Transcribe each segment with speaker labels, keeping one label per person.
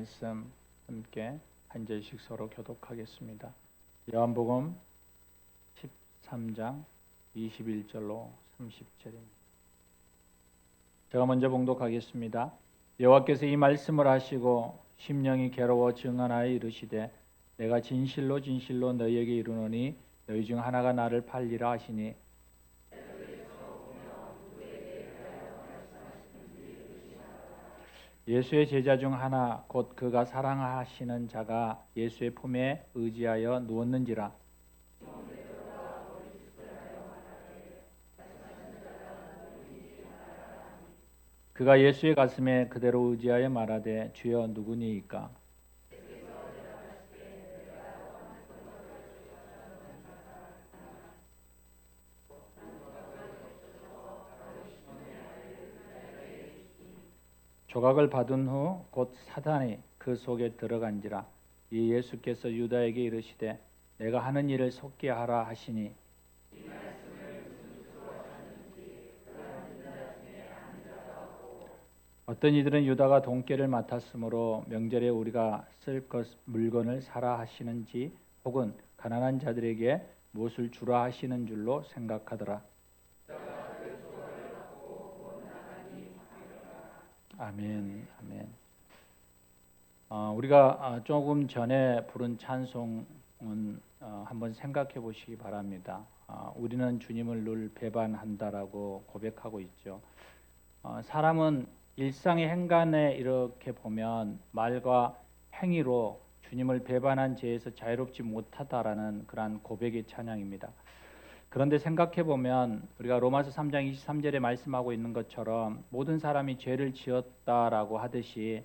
Speaker 1: 말씀 함께 한 절씩 서로 교독하겠습니다. 요한복음 13장 21절로 30절입니다. 제가 먼저 봉독하겠습니다. 여호와께서 이 말씀을 하시고 심령이 괴로워 증언하여 이르시되 내가 진실로 진실로 너희에게 이르노니 너희 중 하나가 나를 팔리라 하시니 예수의 제자 중 하나 곧 그가 사랑하시는 자가 예수의 품에 의지하여 누웠는지라. 그가 예수의 가슴에 그대로 의지하여 말하되 주여 누구니이까. 조각을 받은 후 곧 사단이 그 속에 들어간지라. 이 예수께서 유다에게 이르시되 내가 하는 일을 속게 하라 하시니 어떤 이들은 유다가 돈깨를 맡았으므로 명절에 우리가 쓸 것 물건을 사라 하시는지 혹은 가난한 자들에게 무엇을 주라 하시는 줄로 생각하더라. 아멘, 아멘. 우리가 조금 전에 부른 찬송은 한번 생각해 보시기 바랍니다. 우리는 주님을 늘 배반한다라고 고백하고 있죠. 사람은 일상의 행간에 이렇게 보면 말과 행위로 주님을 배반한 죄에서 자유롭지 못하다라는 그러한 고백의 찬양입니다. 그런데 생각해 보면 우리가 로마서 3장 23절에 말씀하고 있는 것처럼 모든 사람이 죄를 지었다라고 하듯이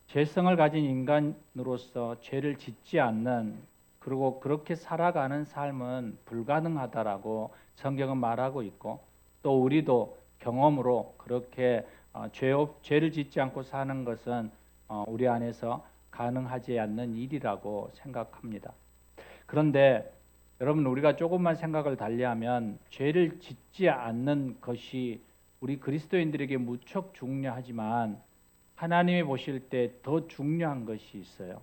Speaker 1: 죄성을 가진 인간으로서 죄를 짓지 않는 그리고 그렇게 살아가는 삶은 불가능하다라고 성경은 말하고 있고 또 우리도 경험으로 그렇게 죄를 짓지 않고 사는 것은 우리 안에서 가능하지 않는 일이라고 생각합니다. 그런데 여러분 우리가 조금만 생각을 달리하면 죄를 짓지 않는 것이 우리 그리스도인들에게 무척 중요하지만 하나님이 보실 때 더 중요한 것이 있어요.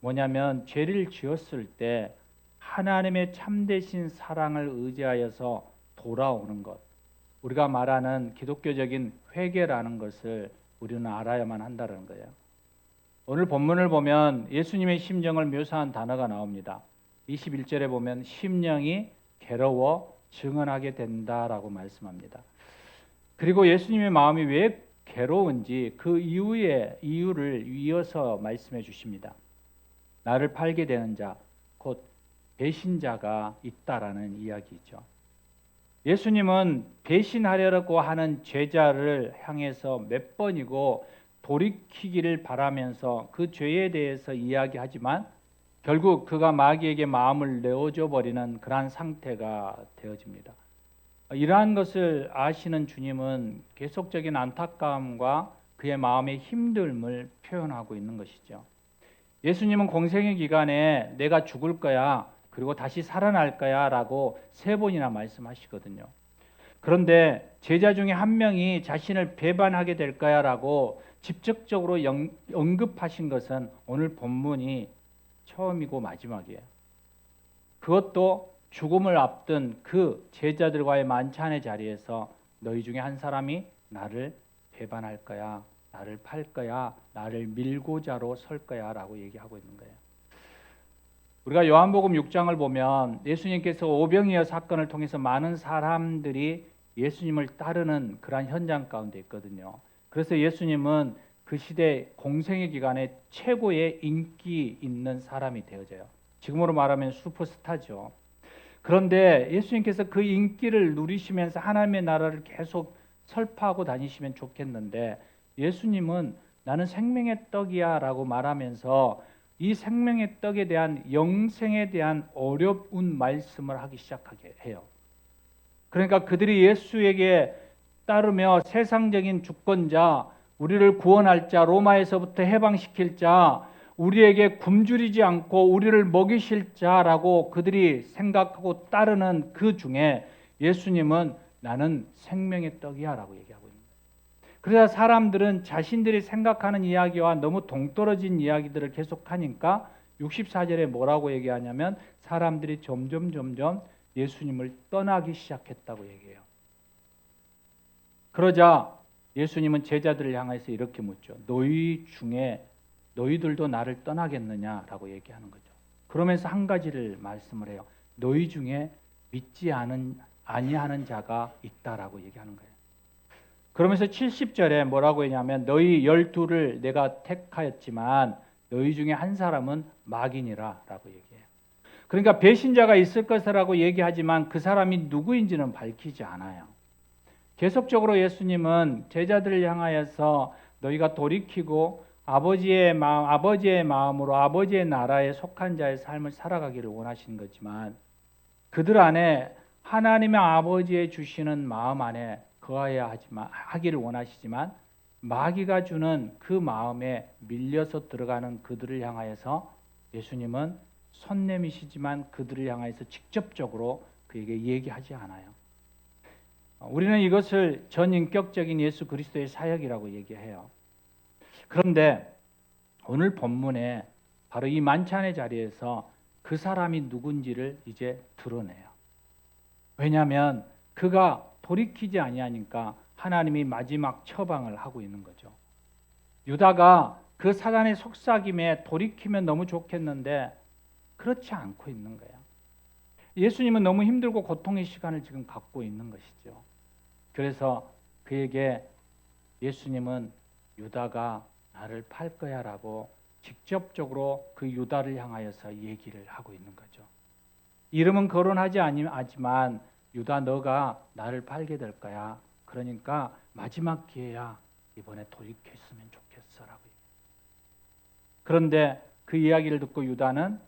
Speaker 1: 뭐냐면 죄를 지었을 때 하나님의 참되신 사랑을 의지하여서 돌아오는 것. 우리가 말하는 기독교적인 회개라는 것을 우리는 알아야만 한다는 거예요. 오늘 본문을 보면 예수님의 심정을 묘사한 단어가 나옵니다. 21절에 보면 심령이 괴로워 증언하게 된다라고 말씀합니다. 그리고 예수님의 마음이 왜 괴로운지 그 이유를 이어서 말씀해 주십니다. 나를 팔게 되는 자, 곧 배신자가 있다라는 이야기죠. 예수님은 배신하려고 하는 제자를 향해서 몇 번이고 돌이키기를 바라면서 그 죄에 대해서 이야기하지만 결국 그가 마귀에게 마음을 내어줘 버리는 그러한 상태가 되어집니다. 이러한 것을 아시는 주님은 계속적인 안타까움과 그의 마음의 힘듦을 표현하고 있는 것이죠. 예수님은 공생의 기간에 내가 죽을 거야 그리고 다시 살아날 거야 라고 3번이나 말씀하시거든요. 그런데 제자 중에 한 명이 자신을 배반하게 될 거야 라고 직접적으로 언급하신 것은 오늘 본문이 처음이고 마지막이에요. 그것도 죽음을 앞둔 그 제자들과의 만찬의 자리에서 너희 중에 한 사람이 나를 배반할 거야, 나를 팔 거야, 나를 밀고자로 설 거야 라고 얘기하고 있는 거예요. 우리가 요한복음 6장을 보면 예수님께서 오병이어 사건을 통해서 많은 사람들이 예수님을 따르는 그러한 현장 가운데 있거든요. 그래서 예수님은 그 시대 공생의 기간에 최고의 인기 있는 사람이 되어져요. 지금으로 말하면 슈퍼스타죠. 그런데 예수님께서 그 인기를 누리시면서 하나님의 나라를 계속 설파하고 다니시면 좋겠는데 예수님은 나는 생명의 떡이야 라고 말하면서 이 생명의 떡에 대한 영생에 대한 어려운 말씀을 하기 시작하게 해요. 그러니까 그들이 예수에게 따르며 세상적인 주권자, 우리를 구원할 자, 로마에서부터 해방시킬 자, 우리에게 굶주리지 않고 우리를 먹이실 자라고 그들이 생각하고 따르는 그 중에 예수님은 나는 생명의 떡이야 라고 얘기하고 있는 거예요. 그래서 사람들은 자신들이 생각하는 이야기와 너무 동떨어진 이야기들을 계속하니까 64절에 뭐라고 얘기하냐면 사람들이 점점 예수님을 떠나기 시작했다고 얘기해요. 그러자 예수님은 제자들을 향해서 이렇게 묻죠. 너희 중에 너희들도 나를 떠나겠느냐라고 얘기하는 거죠. 그러면서 한 가지를 말씀을 해요. 너희 중에 믿지 아니하는 자가 있다라고 얘기하는 거예요. 그러면서 70절에 뭐라고 했냐면 너희 12를 내가 택하였지만 너희 중에 한 사람은 마귀니라 라고 얘기해요. 그러니까 배신자가 있을 것이라고 얘기하지만 그 사람이 누구인지는 밝히지 않아요. 계속적으로 예수님은 제자들을 향하여서 너희가 돌이키고 아버지의 마음으로 아버지의 나라에 속한 자의 삶을 살아가기를 원하시는 거지만 그들 안에 하나님의 아버지의 주시는 마음 안에 거하여야 하기를 원하시지만 마귀가 주는 그 마음에 밀려서 들어가는 그들을 향하여서 예수님은 손 내미시지만 그들을 향하여서 직접적으로 그에게 얘기하지 않아요. 우리는 이것을 전인격적인 예수 그리스도의 사역이라고 얘기해요. 그런데 오늘 본문에 바로 이 만찬의 자리에서 그 사람이 누군지를 이제 드러내요. 왜냐하면 그가 돌이키지 아니하니까 하나님이 마지막 처방을 하고 있는 거죠. 유다가 그 사단의 속삭임에 돌이키면 너무 좋겠는데 그렇지 않고 있는 거예요. 예수님은 너무 힘들고 고통의 시간을 지금 갖고 있는 것이죠. 그래서 그에게 예수님은 유다가 나를 팔 거야 라고 직접적으로 그 유다를 향하여서 얘기를 하고 있는 거죠. 이름은 거론하지 않지만 유다 너가 나를 팔게 될 거야. 그러니까 마지막 기회야. 이번에 돌이켰으면 좋겠어 라고. 그런데 그 이야기를 듣고 유다는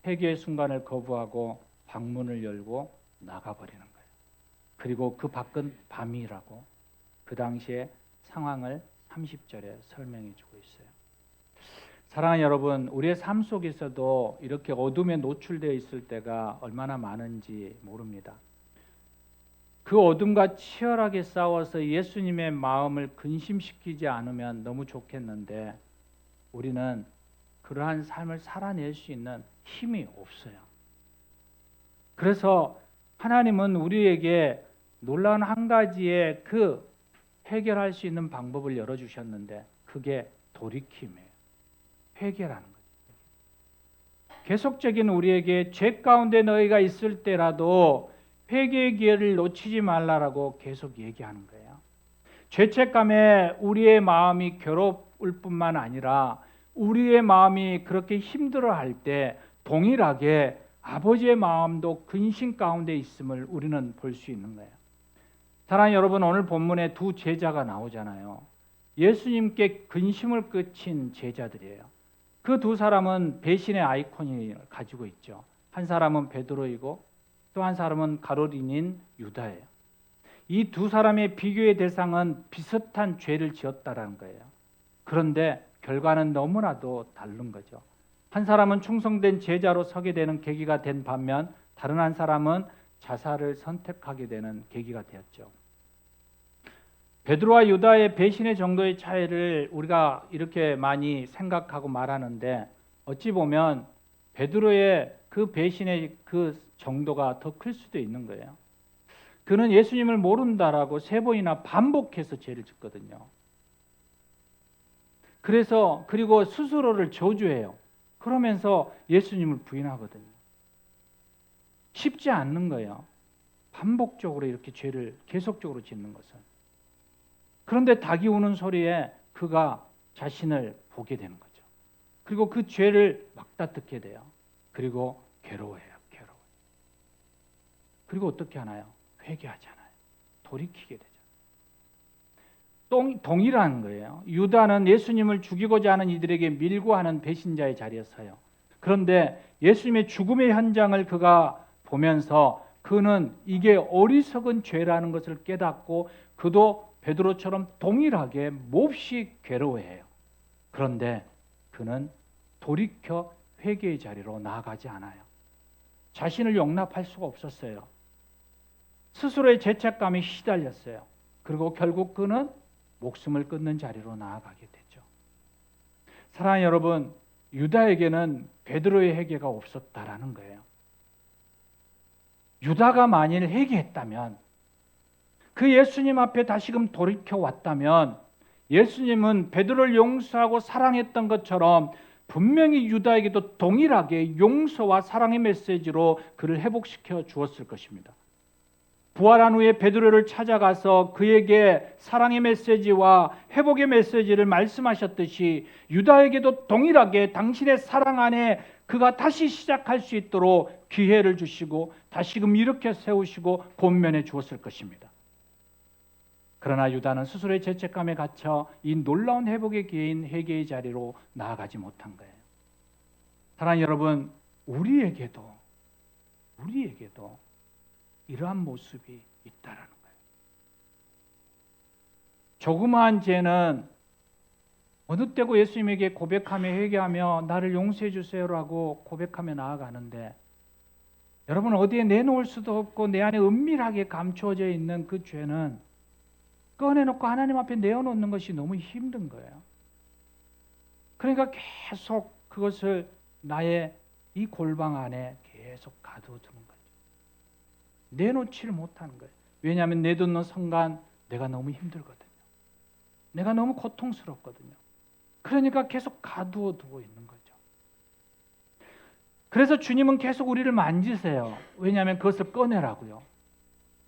Speaker 1: 회개의 순간을 거부하고 방문을 열고 나가버리는 거예요. 그리고 그 밖은 밤이라고 그 당시의 상황을 30절에 설명해 주고 있어요. 사랑하는 여러분, 우리의 삶 속에서도 이렇게 어둠에 노출되어 있을 때가 얼마나 많은지 모릅니다. 그 어둠과 치열하게 싸워서 예수님의 마음을 근심시키지 않으면 너무 좋겠는데 우리는 그러한 삶을 살아낼 수 있는 힘이 없어요. 그래서 하나님은 우리에게 놀라운 한 가지의 그 해결할 수 있는 방법을 열어주셨는데 그게 돌이킴이에요. 회개라는 거죠. 계속적인 우리에게 죄 가운데 너희가 있을 때라도 회개의 기회를 놓치지 말라라고 계속 얘기하는 거예요. 죄책감에 우리의 마음이 괴로울 뿐만 아니라 우리의 마음이 그렇게 힘들어할 때 동일하게 아버지의 마음도 근심 가운데 있음을 우리는 볼 수 있는 거예요. 사랑하는 여러분, 오늘 본문에 두 제자가 나오잖아요. 예수님께 근심을 끼친 제자들이에요. 그 두 사람은 배신의 아이콘을 가지고 있죠. 한 사람은 베드로이고 또 한 사람은 가로린인 유다예요. 이 두 사람의 비교의 대상은 비슷한 죄를 지었다라는 거예요. 그런데 결과는 너무나도 다른 거죠. 한 사람은 충성된 제자로 서게 되는 계기가 된 반면 다른 한 사람은 자살을 선택하게 되는 계기가 되었죠. 베드로와 유다의 배신의 정도의 차이를 우리가 이렇게 많이 생각하고 말하는데 어찌 보면 베드로의 그 배신의 그 정도가 더 클 수도 있는 거예요. 그는 예수님을 모른다라고 3번이나 반복해서 죄를 짓거든요. 그리고 스스로를 저주해요. 그러면서 예수님을 부인하거든요. 쉽지 않는 거예요. 반복적으로 이렇게 죄를 계속적으로 짓는 것은. 그런데 닭이 우는 소리에 그가 자신을 보게 되는 거죠. 그리고 그 죄를 막다듣게 돼요. 그리고 괴로워해요. 그리고 어떻게 하나요? 회개하잖아요. 돌이키게 되죠. 동일한 거예요. 유다는 예수님을 죽이고자 하는 이들에게 밀고 하는 배신자의 자리에 서요. 그런데 예수님의 죽음의 현장을 그가 보면서 그는 이게 어리석은 죄라는 것을 깨닫고 그도 베드로처럼 동일하게 몹시 괴로워해요. 그런데 그는 돌이켜 회개의 자리로 나아가지 않아요. 자신을 용납할 수가 없었어요. 스스로의 죄책감에 시달렸어요. 그리고 결국 그는 목숨을 끊는 자리로 나아가게 되죠. 사랑하는 여러분, 유다에게는 베드로의 회개가 없었다라는 거예요. 유다가 만일 회개했다면, 그 예수님 앞에 다시금 돌이켜 왔다면 예수님은 베드로를 용서하고 사랑했던 것처럼 분명히 유다에게도 동일하게 용서와 사랑의 메시지로 그를 회복시켜 주었을 것입니다. 부활한 후에 베드로를 찾아가서 그에게 사랑의 메시지와 회복의 메시지를 말씀하셨듯이 유다에게도 동일하게 당신의 사랑 안에 그가 다시 시작할 수 있도록 기회를 주시고 다시금 일으켜 세우시고 권면해 주었을 것입니다. 그러나 유다는 스스로의 죄책감에 갇혀 이 놀라운 회복의 기회인 회개의 자리로 나아가지 못한 거예요. 사랑하는 여러분, 우리에게도 이러한 모습이 있다라는 거예요. 조그마한 죄는 어느 때고 예수님에게 고백하며 회개하며 나를 용서해 주세요라고 고백하며 나아가는데, 여러분 어디에 내놓을 수도 없고 내 안에 은밀하게 감추어져 있는 그 죄는 꺼내놓고 하나님 앞에 내어놓는 것이 너무 힘든 거예요. 그러니까 계속 그것을 나의 이 골방 안에 계속 가둬두는 거죠. 내놓지를 못하는 거예요. 왜냐하면 내놓는 순간 내가 너무 힘들거든요. 내가 너무 고통스럽거든요. 그러니까 계속 가두어 두고 있는 거죠. 그래서 주님은 계속 우리를 만지세요. 왜냐하면 그것을 꺼내라고요.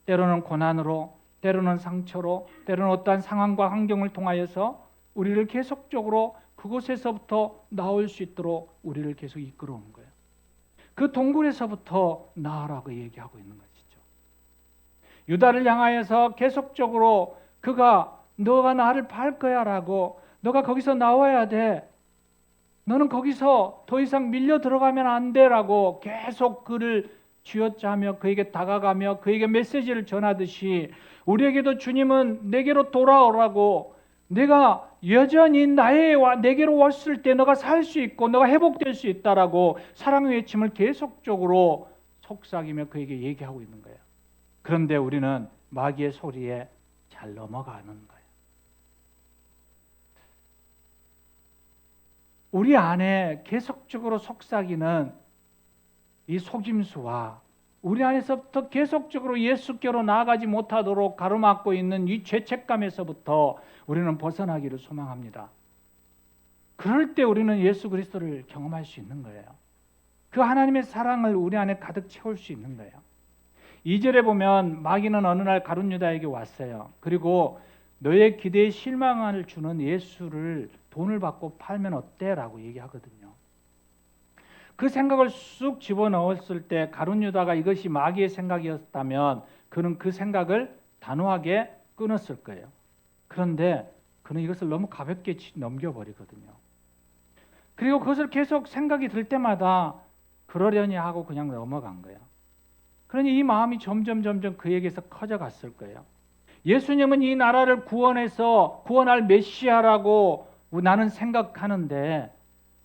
Speaker 1: 때로는 고난으로, 때로는 상처로, 때로는 어떠한 상황과 환경을 통하여서 우리를 계속적으로 그곳에서부터 나올 수 있도록 우리를 계속 이끌어오는 거예요. 그 동굴에서부터 나으라고 얘기하고 있는 것이죠. 유다를 향하여서 계속적으로 그가 너가 나를 팔 거야 라고, 너가 거기서 나와야 돼, 너는 거기서 더 이상 밀려 들어가면 안 돼 라고 계속 그를 쥐어짜며 그에게 다가가며 그에게 메시지를 전하듯이 우리에게도 주님은 내게로 돌아오라고, 내가 여전히 내게로 왔을 때 너가 살 수 있고 너가 회복될 수 있다라고 사랑의 외침을 계속적으로 속삭이며 그에게 얘기하고 있는 거예요. 그런데 우리는 마귀의 소리에 잘 넘어가는 거예요. 우리 안에 계속적으로 속삭이는 이 속임수와 우리 안에서부터 계속적으로 예수께로 나아가지 못하도록 가로막고 있는 이 죄책감에서부터 우리는 벗어나기를 소망합니다. 그럴 때 우리는 예수 그리스도를 경험할 수 있는 거예요. 그 하나님의 사랑을 우리 안에 가득 채울 수 있는 거예요. 2절에 보면 마귀는 어느 날 가룟 유다에게 왔어요. 그리고 너의 기대에 실망을 주는 예수를 돈을 받고 팔면 어때? 라고 얘기하거든요. 그 생각을 쑥 집어넣었을 때 가룟 유다가 이것이 마귀의 생각이었다면 그는 그 생각을 단호하게 끊었을 거예요. 그런데 그는 이것을 너무 가볍게 넘겨버리거든요. 그리고 그것을 계속 생각이 들 때마다 그러려니 하고 그냥 넘어간 거예요. 그러니 이 마음이 점점 그에게서 커져갔을 거예요. 예수님은 이 나라를 구원할 메시아라고 나는 생각하는데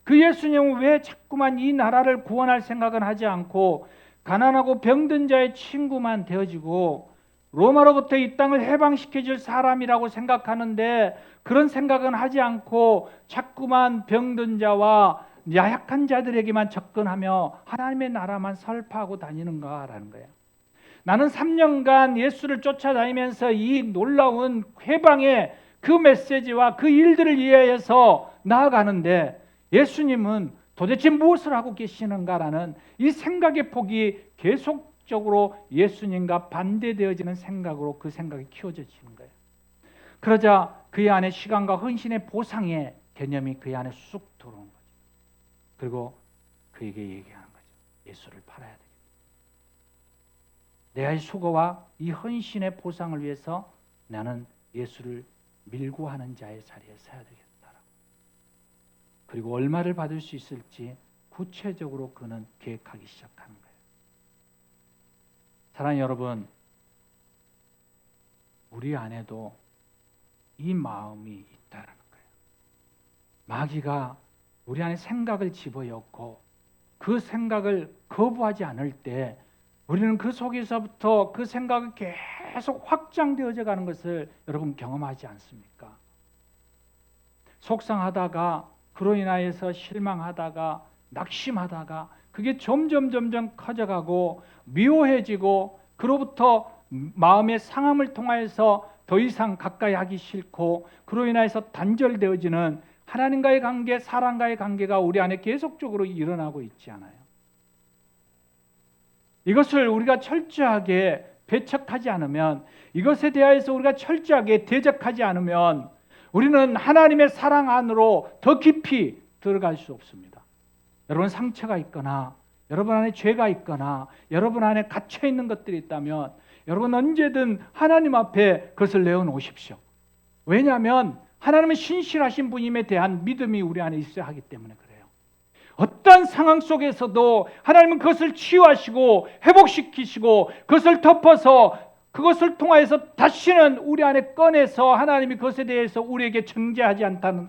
Speaker 1: 그 예수님은 왜 자꾸만 이 나라를 구원할 생각은 하지 않고 가난하고 병든 자의 친구만 되어지고 로마로부터 이 땅을 해방시켜줄 사람이라고 생각하는데 그런 생각은 하지 않고 자꾸만 병든 자와 약한 자들에게만 접근하며 하나님의 나라만 설파하고 다니는가라는 거예요. 나는 3년간 예수를 쫓아다니면서 이 놀라운 회방의 그 메시지와 그 일들을 이해해서 나아가는데 예수님은 도대체 무엇을 하고 계시는가라는 이 생각의 폭이 계속적으로 예수님과 반대되어지는 생각으로 그 생각이 키워져지는 거예요. 그러자 그의 안에 시간과 헌신의 보상의 개념이 그의 안에 쑥 들어온 거죠. 그리고 그에게 얘기하는 거죠. 예수를 팔아야 되겠다. 내가 이 수고와 이 헌신의 보상을 위해서 나는 예수를 밀고 하는 자의 자리에 서야 되겠다. 그리고 얼마를 받을 수 있을지 구체적으로 그는 계획하기 시작하는 거예요. 사랑하는 여러분, 우리 안에도 이 마음이 있다는 거예요. 마귀가 우리 안에 생각을 집어넣고 그 생각을 거부하지 않을 때 우리는 그 속에서부터 그 생각이 계속 확장되어져 가는 것을 여러분 경험하지 않습니까? 속상하다가 그로 인하여서 실망하다가 낙심하다가 그게 점점 커져가고 미워해지고 그로부터 마음의 상함을 통하여서 더 이상 가까이 하기 싫고 그로 인하여서 단절되어지는 하나님과의 관계, 사람과의 관계가 우리 안에 계속적으로 일어나고 있지 않아요. 이것을 우리가 철저하게 배척하지 않으면, 이것에 대하여서 우리가 철저하게 대적하지 않으면 우리는 하나님의 사랑 안으로 더 깊이 들어갈 수 없습니다. 여러분 상처가 있거나 여러분 안에 죄가 있거나 여러분 안에 갇혀 있는 것들이 있다면 여러분 언제든 하나님 앞에 그것을 내어놓으십시오. 왜냐하면 하나님은 신실하신 분임에 대한 믿음이 우리 안에 있어야 하기 때문에 그래요. 어떤 상황 속에서도 하나님은 그것을 치유하시고 회복시키시고 그것을 덮어서 그것을 통하여서 다시는 우리 안에 꺼내서 하나님이 그것에 대해서 우리에게 정죄하지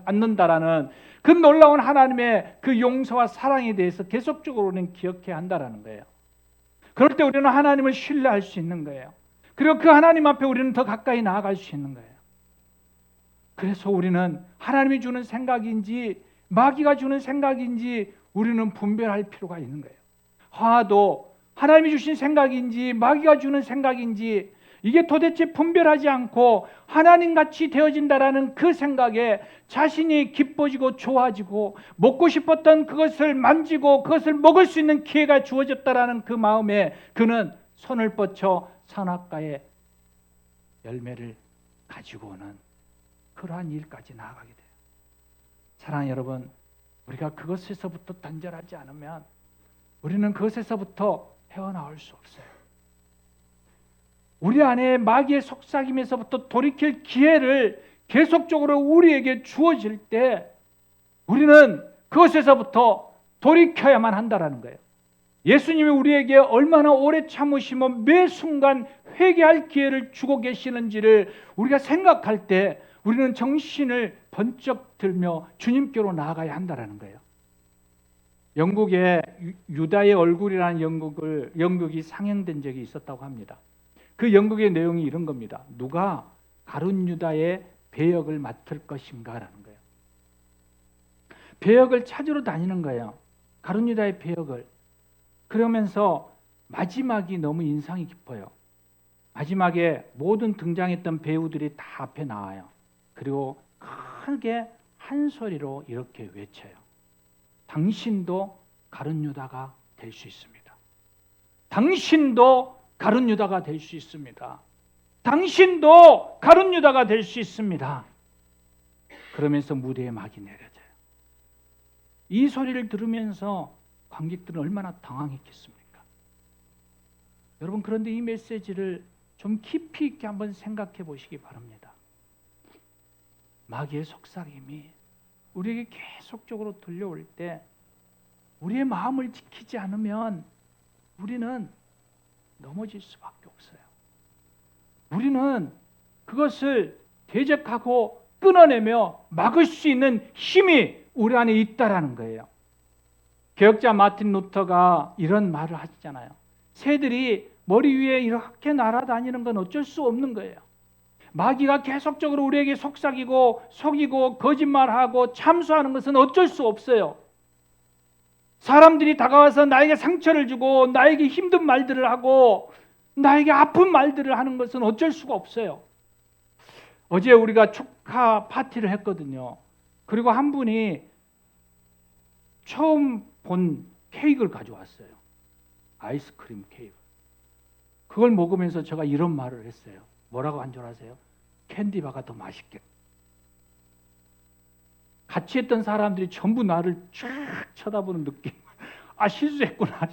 Speaker 1: 않는다라는 그 놀라운 하나님의 그 용서와 사랑에 대해서 계속적으로 우리는 기억해야 한다라는 거예요. 그럴 때 우리는 하나님을 신뢰할 수 있는 거예요. 그리고 그 하나님 앞에 우리는 더 가까이 나아갈 수 있는 거예요. 그래서 우리는 하나님이 주는 생각인지 마귀가 주는 생각인지 우리는 분별할 필요가 있는 거예요. 화도 하나님이 주신 생각인지 마귀가 주는 생각인지 이게 도대체 분별하지 않고 하나님같이 되어진다라는 그 생각에 자신이 기뻐지고 좋아지고 먹고 싶었던 그것을 만지고 그것을 먹을 수 있는 기회가 주어졌다라는 그 마음에 그는 손을 뻗쳐 선악과의 열매를 가지고 오는 그러한 일까지 나아가게 돼요. 사랑하는 여러분, 우리가 그것에서부터 단절하지 않으면 우리는 그것에서부터 헤어나올 수 없어요. 우리 안에 마귀의 속삭임에서부터 돌이킬 기회를 계속적으로 우리에게 주어질 때 우리는 그것에서부터 돌이켜야만 한다라는 거예요. 예수님이 우리에게 얼마나 오래 참으시며 매 순간 회개할 기회를 주고 계시는지를 우리가 생각할 때 우리는 정신을 번쩍 들며 주님께로 나아가야 한다라는 거예요. 영국에 유다의 얼굴이라는 연극이 상영된 적이 있었다고 합니다. 그 연극의 내용이 이런 겁니다. 누가 가룟 유다의 배역을 맡을 것인가라는 거예요. 배역을 찾으러 다니는 거예요. 가룟 유다의 배역을. 그러면서 마지막이 너무 인상이 깊어요. 마지막에 모든 등장했던 배우들이 다 앞에 나와요. 그리고 크게 한 소리로 이렇게 외쳐요. 당신도 가룟 유다가 될 수 있습니다. 당신도 가룟 유다가 될 수 있습니다. 당신도 가룟 유다가 될 수 있습니다. 그러면서 무대에 막이 내려져요. 이 소리를 들으면서 관객들은 얼마나 당황했겠습니까? 여러분, 그런데 이 메시지를 좀 깊이 있게 한번 생각해 보시기 바랍니다. 마귀의 속삭임이 우리에게 계속적으로 들려올 때 우리의 마음을 지키지 않으면 우리는 넘어질 수밖에 없어요. 우리는 그것을 대적하고 끊어내며 막을 수 있는 힘이 우리 안에 있다라는 거예요. 개혁자 마틴 루터가 이런 말을 하시잖아요. 새들이 머리 위에 이렇게 날아다니는 건 어쩔 수 없는 거예요. 마귀가 계속적으로 우리에게 속삭이고 속이고 거짓말하고 참수하는 것은 어쩔 수 없어요. 사람들이 다가와서 나에게 상처를 주고 나에게 힘든 말들을 하고 나에게 아픈 말들을 하는 것은 어쩔 수가 없어요. 어제 우리가 축하 파티를 했거든요. 그리고 한 분이 처음 본 케이크를 가져왔어요. 아이스크림 케이크. 그걸 먹으면서 제가 이런 말을 했어요. 뭐라고 한 줄 아세요? 캔디바가 더 맛있겠다. 같이 했던 사람들이 전부 나를 쫙 쳐다보는 느낌. 아, 실수했구나.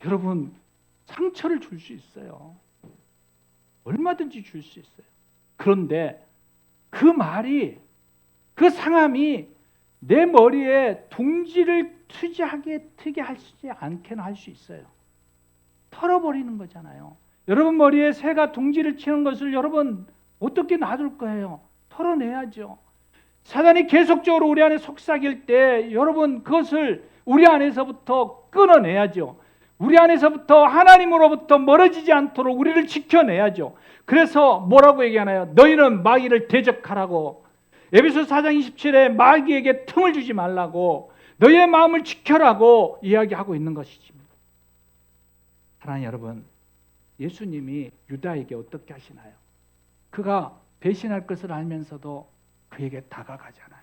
Speaker 1: 여러분, 상처를 줄 수 있어요. 얼마든지 줄 수 있어요. 그런데 그 말이, 그 상함이 내 머리에 둥지를 트게 하지 않게는 할 수 있어요. 털어버리는 거잖아요. 여러분 머리에 새가 둥지를 치는 것을 여러분 어떻게 놔둘 거예요? 털어내야죠. 사단이 계속적으로 우리 안에 속삭일 때 여러분 그것을 우리 안에서부터 끊어내야죠. 우리 안에서부터 하나님으로부터 멀어지지 않도록 우리를 지켜내야죠. 그래서 뭐라고 얘기하나요? 너희는 마귀를 대적하라고. 에베소 4장 27에 마귀에게 틈을 주지 말라고, 너의 마음을 지켜라고 이야기하고 있는 것이지. 사랑하는 여러분, 예수님이 유다에게 어떻게 하시나요? 그가 배신할 것을 알면서도 그에게 다가가잖아요.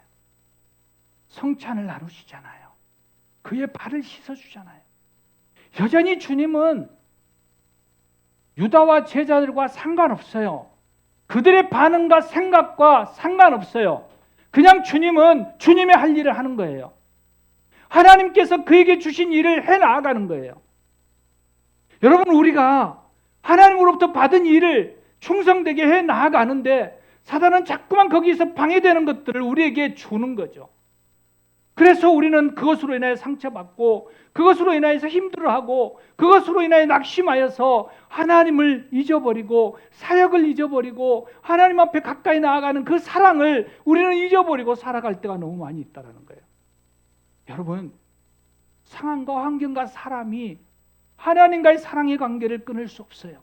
Speaker 1: 성찬을 나누시잖아요. 그의 발을 씻어주잖아요. 여전히 주님은 유다와 제자들과 상관없어요. 그들의 반응과 생각과 상관없어요. 그냥 주님은 주님의 할 일을 하는 거예요. 하나님께서 그에게 주신 일을 해 나가는 거예요. 여러분, 우리가 하나님으로부터 받은 일을 충성되게 해 나가는데 사단은 자꾸만 거기서 방해되는 것들을 우리에게 주는 거죠. 그래서 우리는 그것으로 인하여 상처받고, 그것으로 인하여서 힘들어하고, 그것으로 인하여 낙심하여서 하나님을 잊어버리고, 사역을 잊어버리고, 하나님 앞에 가까이 나아가는 그 사랑을 우리는 잊어버리고 살아갈 때가 너무 많이 있다는 거예요. 여러분, 상황과 환경과 사람이 하나님과의 사랑의 관계를 끊을 수 없어요.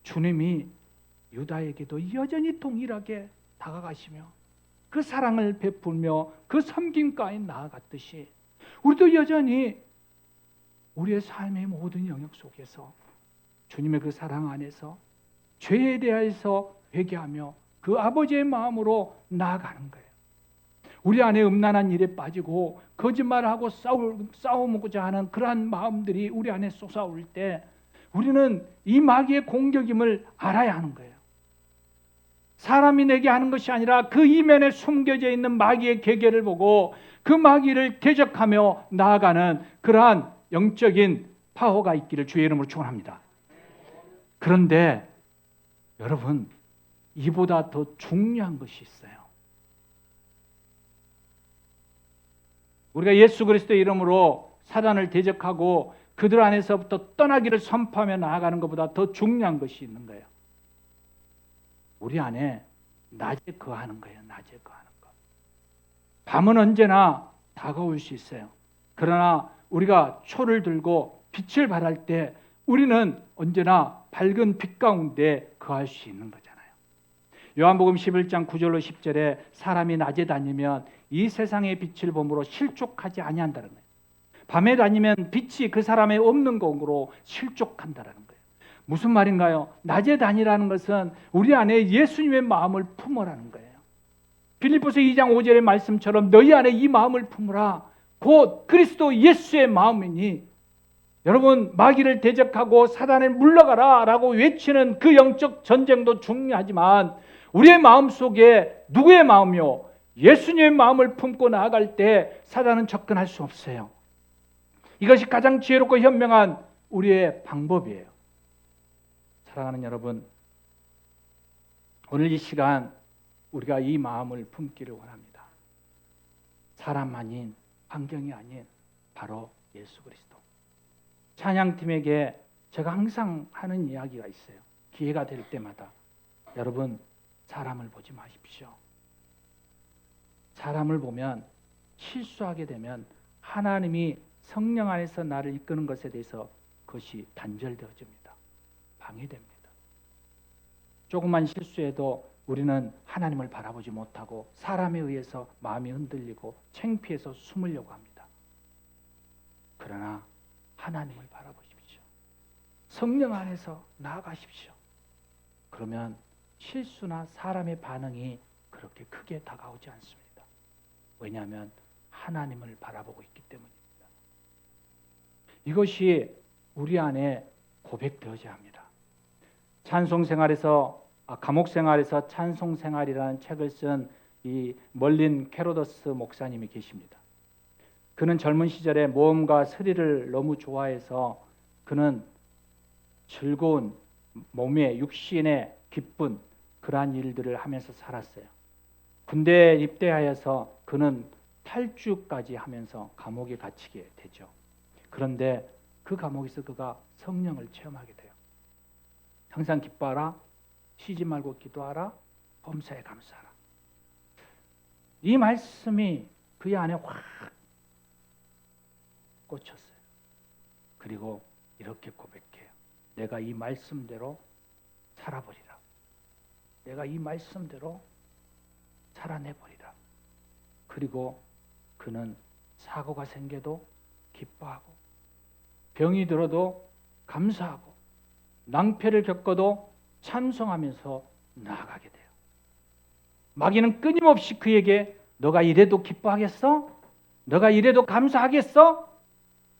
Speaker 1: 주님이 유다에게도 여전히 동일하게 다가가시며 그 사랑을 베풀며 그 섬김가에 나아갔듯이 우리도 여전히 우리의 삶의 모든 영역 속에서 주님의 그 사랑 안에서 죄에 대해서 회개하며 그 아버지의 마음으로 나아가는 거예요. 우리 안에 음란한 일에 빠지고 거짓말하고 싸우고자 하는 그러한 마음들이 우리 안에 솟아올 때 우리는 이 마귀의 공격임을 알아야 하는 거예요. 사람이 내게 하는 것이 아니라 그 이면에 숨겨져 있는 마귀의 계계를 보고 그 마귀를 대적하며 나아가는 그러한 영적인 파워가 있기를 주의 이름으로 축원합니다. 그런데 여러분, 이보다 더 중요한 것이 있어요. 우리가 예수 그리스도의 이름으로 사단을 대적하고 그들 안에서부터 떠나기를 선포하며 나아가는 것보다 더 중요한 것이 있는 거예요. 우리 안에 낮에 거하는 거예요. 낮에 거하는 것. 밤은 언제나 다가올 수 있어요. 그러나 우리가 초를 들고 빛을 발할 때 우리는 언제나 밝은 빛 가운데 거할 수 있는 거잖아요. 요한복음 11장 9절로 10절에 사람이 낮에 다니면 이 세상의 빛을 보므로 실족하지 아니한다는 거예요. 밤에 다니면 빛이 그 사람의 없는 공으로 실족한다는 거예요. 무슨 말인가요? 낮에 다니라는 것은 우리 안에 예수님의 마음을 품으라는 거예요. 빌립보서 2장 5절의 말씀처럼 너희 안에 이 마음을 품으라. 곧 그리스도 예수의 마음이니. 여러분, 마귀를 대적하고 사단을 물러가라 라고 외치는 그 영적 전쟁도 중요하지만 우리의 마음 속에 누구의 마음이요? 예수님의 마음을 품고 나아갈 때 사단은 접근할 수 없어요. 이것이 가장 지혜롭고 현명한 우리의 방법이에요. 사랑하는 여러분, 오늘 이 시간 우리가 이 마음을 품기를 원합니다. 사람 아닌, 환경이 아닌 바로 예수 그리스도. 찬양팀에게 제가 항상 하는 이야기가 있어요. 기회가 될 때마다 여러분, 사람을 보지 마십시오. 사람을 보면 실수하게 되면 하나님이 성령 안에서 나를 이끄는 것에 대해서 그것이 단절되어집니다. 방해됩니다. 조금만 실수해도 우리는 하나님을 바라보지 못하고 사람에 의해서 마음이 흔들리고 창피해서 숨으려고 합니다. 그러나 하나님을 바라보십시오. 성령 안에서 나아가십시오. 그러면 실수나 사람의 반응이 그렇게 크게 다가오지 않습니다. 왜냐하면 하나님을 바라보고 있기 때문입니다. 이것이 우리 안에 고백되어져야 합니다. 감옥생활에서 찬송생활이라는 책을 쓴 이 멀린 캐로더스 목사님이 계십니다. 그는 젊은 시절에 모험과 스릴을 너무 좋아해서 그는 즐거운 몸의 육신의 기쁜 그러한 일들을 하면서 살았어요. 군대에 입대하여서 그는 탈주까지 하면서 감옥에 갇히게 되죠. 그런데 그 감옥에서 그가 성령을 체험하게 돼요. 항상 기뻐하라, 쉬지 말고 기도하라, 범사에 감사하라. 이 말씀이 그의 안에 확 꽂혔어요. 그리고 이렇게 고백해요. 내가 이 말씀대로 살아버리라. 내가 이 말씀대로 살아내버리라. 그리고 그는 사고가 생겨도 기뻐하고 병이 들어도 감사하고 낭패를 겪어도 찬송하면서 나아가게 돼요. 마귀는 끊임없이 그에게 너가 이래도 기뻐하겠어? 너가 이래도 감사하겠어?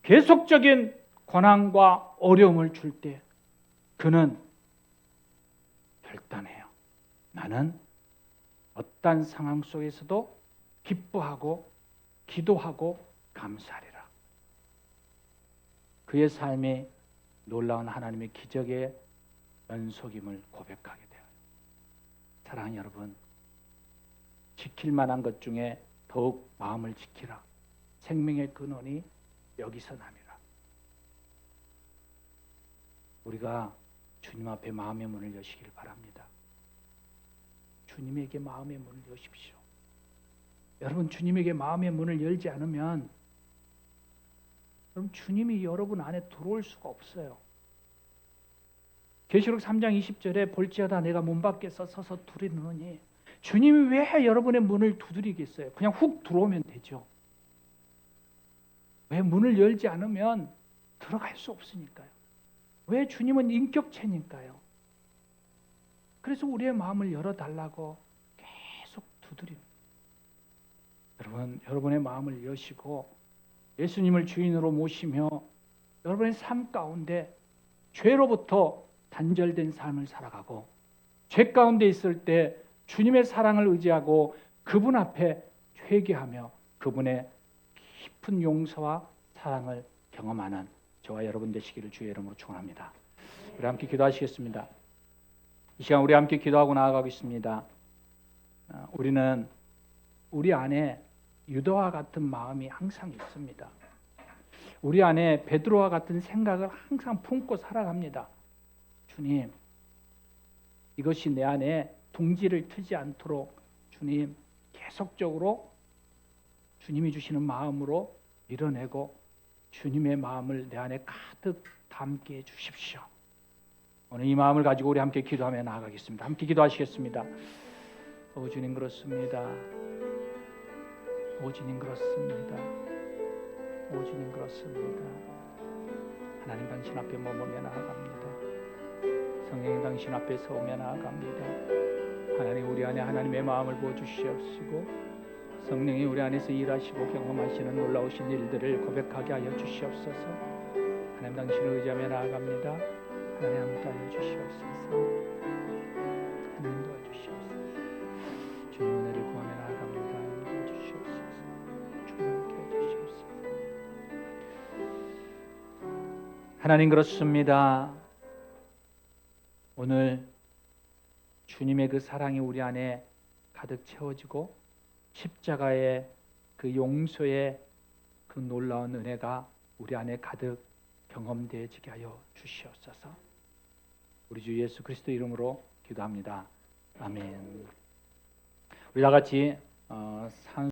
Speaker 1: 계속적인 고난과 어려움을 줄 때 그는 결단해요. 나는 어떤 상황 속에서도 기뻐하고 기도하고 감사하리라. 그의 삶이 놀라운 하나님의 기적의 연속임을 고백하게 돼요. 사랑하는 여러분, 지킬 만한 것 중에 더욱 마음을 지키라. 생명의 근원이 여기서 남이라. 우리가 주님 앞에 마음의 문을 여시길 바랍니다. 주님에게 마음의 문을 여십시오. 여러분, 주님에게 마음의 문을 열지 않으면 그럼 주님이 여러분 안에 들어올 수가 없어요. 계시록 3장 20절에 볼지어다 내가 문 밖에서 서서 두드리노니, 주님이 왜 여러분의 문을 두드리겠어요? 그냥 훅 들어오면 되죠. 왜 문을 열지 않으면 들어갈 수 없으니까요. 왜? 주님은 인격체니까요. 그래서 우리의 마음을 열어달라고 계속 두드립니다. 여러분, 여러분의 마음을 여시고 예수님을 주인으로 모시며 여러분의 삶 가운데 죄로부터 단절된 삶을 살아가고, 죄 가운데 있을 때 주님의 사랑을 의지하고 그분 앞에 회개하며 그분의 깊은 용서와 사랑을 경험하는 저와 여러분 되시기를 주의 이름으로 축원합니다. 우리 함께 기도하시겠습니다. 이 시간 우리 함께 기도하고 나아가겠습니다. 우리는 우리 안에 유다와 같은 마음이 항상 있습니다. 우리 안에 베드로와 같은 생각을 항상 품고 살아갑니다. 주님, 이것이 내 안에 둥지를 트지 않도록 주님 계속적으로 주님이 주시는 마음으로 밀어내고 주님의 마음을 내 안에 가득 담게 해주십시오. 오늘 이 마음을 가지고 우리 함께 기도하며 나아가겠습니다. 함께 기도하시겠습니다. 오 주님, 그렇습니다. 오 주님, 그렇습니다. 오 주님, 그렇습니다. 하나님, 당신 앞에 머무며 나아갑니다. 성령님, 당신 앞에 서오며 나아갑니다. 하나님, 우리 안에 하나님의 마음을 부어주시옵시고 성령이 우리 안에서 일하시고 경험하시는 놀라우신 일들을 고백하게 하여 주시옵소서. 하나님, 당신을 의지하며 나아갑니다. 하나님, 함께하여 주시옵소서. 하나님, 도와주시옵소서. 주님, 은혜를 구하며 나아갑니다. 하나님, 도와주시옵소서. 주님, 함께해 주시옵소서. 하나님, 그렇습니다. 오늘 주님의 그 사랑이 우리 안에 가득 채워지고 십자가의 그 용서의 그 놀라운 은혜가 우리 안에 가득 경험되어지게 하여 주시옵소서. 우리 주 예수 그리스도 이름으로 기도합니다. 아멘. 우리 다 같이